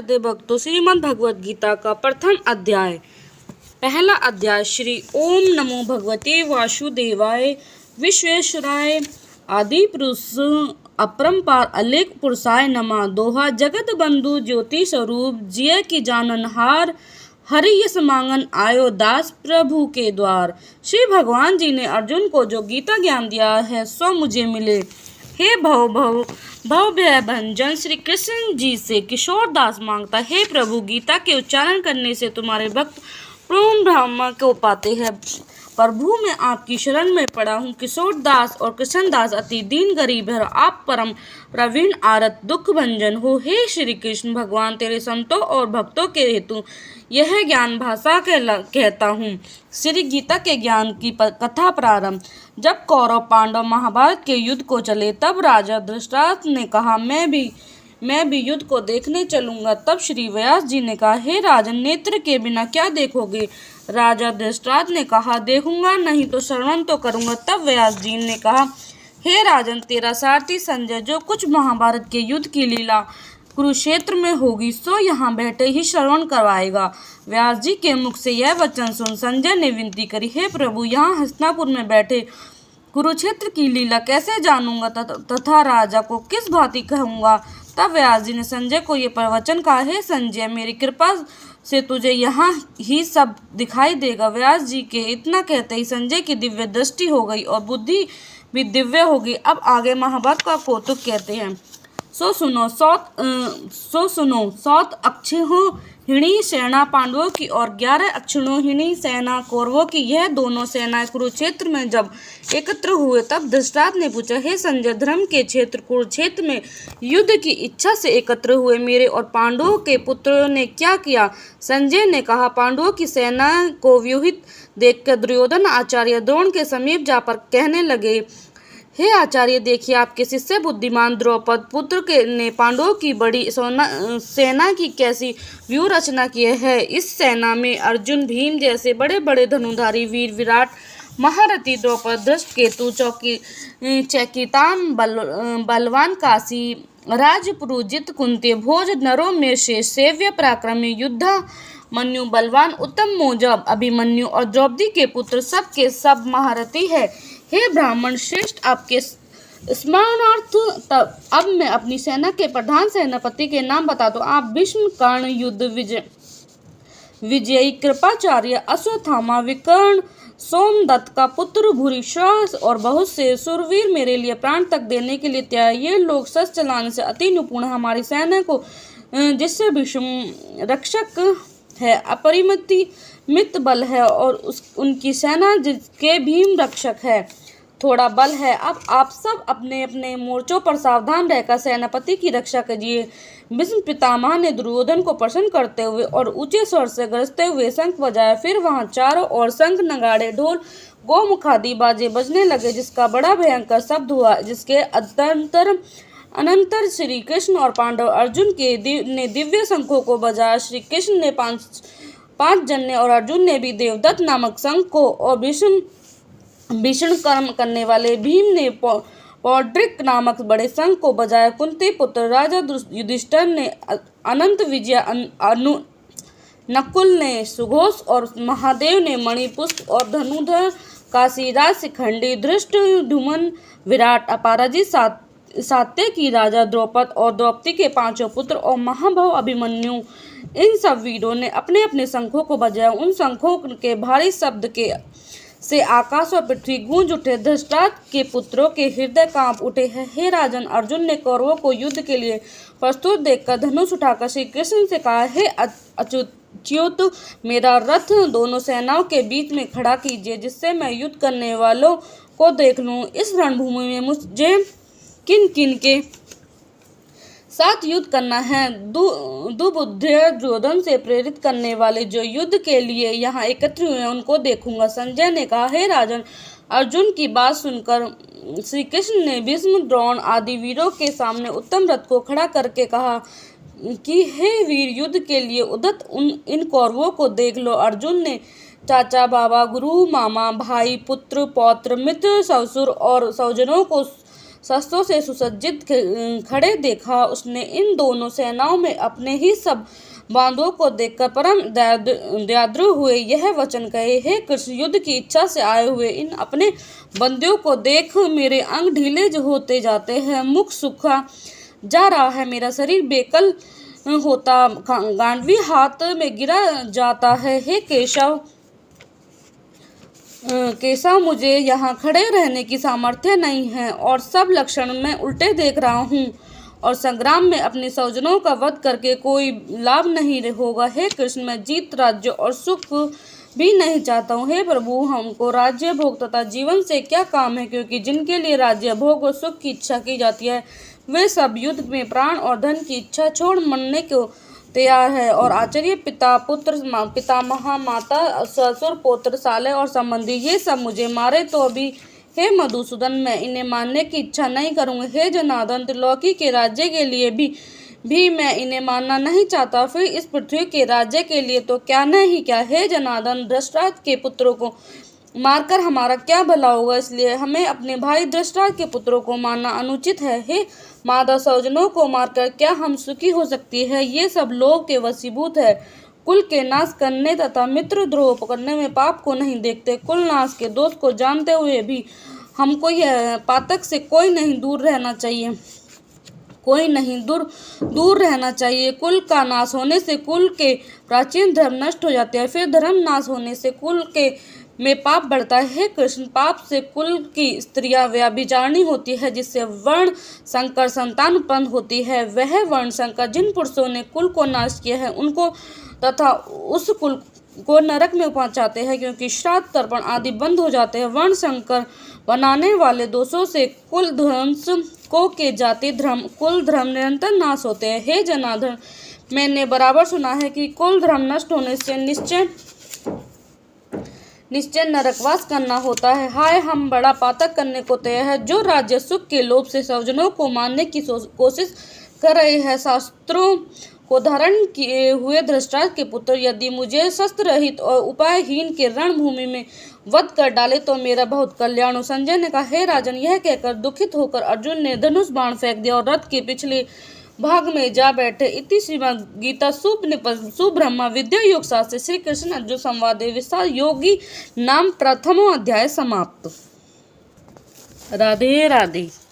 हृदय भक्तों, श्रीमद् भगवद गीता का प्रथम अध्याय। पहला अध्याय। श्री ओम नमो भगवते वासुदेवाय विश्वेश्वराय आदि पुरुष अपरंपार अलेख पुरुषाय नमः। दोहा। जगत बंधु ज्योति स्वरूप जिय की जाननहार, हरि यस मांगन आयो दास प्रभु के द्वार। श्री भगवान जी ने अर्जुन को जो गीता ज्ञान दिया है सो मुझे मिले। हे भव भय भंजन श्री कृष्ण जी से किशोर दास मांगता, हे प्रभु गीता के उच्चारण करने से तुम्हारे भक्त पूर्ण ब्रह्म को पाते हैं। प्रभु मैं आपकी शरण में पड़ा हूँ। किशोर दास और कृष्ण दास अति दीन गरीब है, आप परम प्रवीण आरत दुख भंजन हो। हे श्री कृष्ण भगवान, तेरे संतों और भक्तों के हेतु यह ज्ञान भाषा कहता हूँ। श्री गीता के ज्ञान की कथा प्रारंभ। जब कौरव पांडव महाभारत के युद्ध को चले तब राजा धृतराष्ट्र ने कहा, मैं भी युद्ध को देखने चलूंगा। तब श्री व्यास जी ने कहा, हे राजन, नेत्र के बिना क्या देखोगे? राजा धृतराष्ट्र ने कहा, देखूंगा नहीं तो श्रवण तो करूंगा। तब व्यास जी ने कहा, हे राजन, तेरा सारथी संजय जो कुछ महाभारत के युद्ध की लीला कुरुक्षेत्र में होगी सो यहाँ बैठे ही श्रवण करवाएगा। व्यास जी के मुख से यह वचन सुन संजय ने विनती करी, हे प्रभु, यहाँ हस्तिनापुर में बैठे कुरुक्षेत्र की लीला कैसे जानूंगा तथा राजा को किस भांति कहूँगा। तब व्यास जी ने संजय को ये प्रवचन कहा, हे संजय, मेरी कृपा से तुझे यहाँ ही सब दिखाई देगा। व्यास जी के इतना कहते ही संजय की दिव्य दृष्टि हो गई और बुद्धि भी दिव्य हो गई। अब आगे महाभारत का कौतुक कहते हैं। सो सुनो सौत अक्षौहिणी सेना पांडवों की और 11 अक्षौहिणी सेना कौरवों की। यह दोनों सेनाएं कुरुक्षेत्र में जब एकत्र हुए तब धृतराष्ट्र ने पूछा, हे संजय, धर्म के क्षेत्र कुरुक्षेत्र में युद्ध की इच्छा से एकत्र हुए मेरे और पांडवों के पुत्रों ने क्या किया? संजय ने कहा, पांडवों की सेना को व्यूहित देखकर दुर्योधन आचार्य द्रोण के समीप जाकर कहने लगे, हे आचार्य, देखिए आपके शिष्य बुद्धिमान द्रौपद पुत्र के ने पांडवों की बड़ी सेना की कैसी व्यूह रचना की है। इस सेना में अर्जुन, भीम जैसे बड़े बड़े धनुधारी वीर विराट महारथी, द्रौपद, धृष्टकेतु, चैकितान, बलवान काशी, राजपुरोजित, कुंती भोज, नरों में से सेव्य पराक्रमी योद्धा, मन्यु बलवान, उत्तम मौजब, अभिमन्यु और द्रौपदी के पुत्र सब के सब महारथी है। हे ब्राह्मण श्रेष्ठ, आपके स्मरणार्थ अब मैं अपनी सेना के प्रधान सेनापति के नाम बता दूं। आप भीष्म, कर्ण, युद्ध विजयी, कृपाचार्य, अश्वत्थामा, विकर्ण, सोमदत्त का पुत्र, भूरिश्रवा और बहुत से सुरवीर मेरे लिए प्राण तक देने के लिए तैयार। ये लोग शस्त्र चलाने से अति निपुण है। हमारी सेना को जिससे भीष्म रक्षक है, अपरिमित बल है और उनकी सेना जिसके भीम रक्षक है, थोड़ा बल है। अब आप सब अपने अपने मोर्चों पर सावधान रहकर सेनापति की रक्षा कीजिए। भीष्म पितामह ने दुर्योधन को प्रसन्न करते हुए और ऊंचे स्वर से गरजते हुए शंख बजाया। फिर वहां चारों ओर शंख, नगाड़े, ढोल, गोमुखादि बाजे बजने लगे, जिसका बड़ा भयंकर शब्द हुआ, जिसके अनंतर श्री कृष्ण और पांडव अर्जुन ने दिव्य शंखों को बजाया। श्री कृष्ण ने पांच जन और अर्जुन ने भी देवदत्त नामक शंख को और भीषण कर्म करने वाले भीम ने पौड्रिक नामक बड़े शंख को बजाया। कुंती पुत्र राजा युधिष्ठिर ने अनंत विजय, नकुल ने सुघोष और महादेव ने मणिपुष्प और धनुधर, काशीराज शिखंडी, धृष्टद्युम्न, विराट, अपराजित, सात्यकी, राजा द्रौपद और द्रौपदी के 5 पुत्र और महाभव अभिमन्यु, इन सब वीरों ने अपने अपने शंखों को बजाया। उन शंखों के भारी शब्द से आकाश और पृथ्वी गूंज उठे। धृतराष्ट्र के पुत्रों के हृदय कांप उठे। हे राजन, अर्जुन ने कौरवों को युद्ध के लिए प्रस्तुत देखकर धनुष उठाकर श्री कृष्ण से कहा, हे अच्युत, मेरा रथ दोनों सेनाओं के बीच में खड़ा कीजिए, जिससे मैं युद्ध करने वालों को देख लूं। इस रणभूमि में मुझे किन किन के साथ युद्ध करना है? दुर्बुद्धि दुर्योधन से प्रेरित करने वाले जो युद्ध के लिए यहाँ एकत्र हुए हैं उनको देखूंगा। संजय ने कहा, हे राजन, अर्जुन की बात सुनकर श्री कृष्ण ने भीष्म, द्रोण आदि वीरों के सामने उत्तम रथ को खड़ा करके कहा कि हे वीर, युद्ध के लिए उद्यत इन कौरवों को देख लो। अर्जुन ने चाचा, बाबा, गुरु, मामा, भाई, पुत्र, पौत्र, मित्र, ससुर और स्वजनों को शस्त्रों से सुसज्जित खड़े देखा। उसने इन दोनों सेनाओं में अपने ही सब बांधवों को देखकर परम दयाद्र हुए यह वचन कहे, हे कृष्ण, युद्ध की इच्छा से आए हुए इन अपने बंदियों को देख मेरे अंग ढीले होते जाते हैं, मुख सूखा जा रहा है, मेरा शरीर बेकल होता गांडवी हाथ में गिरा जाता है। हे केशव, मुझे यहाँ खड़े रहने की सामर्थ्य नहीं है और सब लक्षण मैं उल्टे देख रहा हूँ और संग्राम में अपने स्वजनों का वध करके कोई लाभ नहीं होगा। हे कृष्ण, मैं जीत, राज्य और सुख भी नहीं चाहता हूँ। हे प्रभु, हमको राज्य भोग तथा जीवन से क्या काम है, क्योंकि जिनके लिए राज्य भोग और सुख की इच्छा की जाती है वे सब युद्ध में प्राण और धन की इच्छा छोड़ मरने को तैयार है। और आचार्य, पिता, पुत्र, पितामह, माता, ससुर, पौत्र, साले और संबंधी ये सब मुझे मारे तो भी हे मधुसूदन, मैं इन्हें मारने की इच्छा नहीं करूँगा। हे जनार्दन, त्रिलोकी के राज्य के लिए भी मैं इन्हें मारना नहीं चाहता, फिर इस पृथ्वी के राज्य के लिए तो क्या नहीं क्या। हे जनार्दन, धृतराष्ट्र के पुत्रों को मारकर हमारा क्या भला होगा, इसलिए हमें अपने भाई धृतराष्ट्र के पुत्रों को मारना अनुचित है। हे माता, स्वजनों को मारकर क्या हम सुखी हो सकती है, ये सब लोग के वशीभूत है। कुल के नाश करने तथा मित्र द्रोह करने में पाप को नहीं देखते, कुल नाश के दोष को जानते हुए भी हमको यह पातक से कोई नहीं दूर रहना चाहिए, दूर रहना चाहिए। कुल का नाश होने से कुल के प्राचीन धर्म नष्ट हो जाते हैं, फिर धर्म नाश होने से कुल के में पाप बढ़ता है। हे कृष्ण, पाप से कुल की स्त्रियां व्यभिचारिणी होती है, जिससे वर्ण संकर संतान उत्पन्न होती है। वह वर्ण संकर जिन पुरुषों ने कुल को नाश किया है उनको तथा उस कुल को नरक में पहुंचाते हैं, क्योंकि श्राद्ध तर्पण आदि बंद हो जाते हैं। वर्ण संकर बनाने वाले दोषों से कुल ध्वंस को के जाति धर्म, कुल धर्म निरंतर नाश होते हैं। हे जनार्दन, मैंने बराबर सुना है कि कुल धर्म नष्ट होने से निश्चय नरकवास करना होता है। हाय, हम बड़ा पातक करने को तैयार है, जो राज्य सुख के लोभ से स्वजनों को मारने की कोशिश कर रहे हैं। शास्त्रों को धारण किए हुए धृतराष्ट्र के पुत्र यदि मुझे शस्त्र रहित और उपायहीन के रणभूमि में वध कर डाले तो मेरा बहुत कल्याण हो। संजय ने कहा, हे राजन, यह कहकर दुखित होकर अर्जुन ने धनुष बाण फेंक दिया और रथ के पिछले भाग में जा बैठे। इति श्रीमद् गीता सुब्रह्म विद्या योग शास्त्र श्री कृष्ण अर्जुन संवाद विस्तार योगी नाम प्रथमो अध्याय समाप्त। राधे राधे।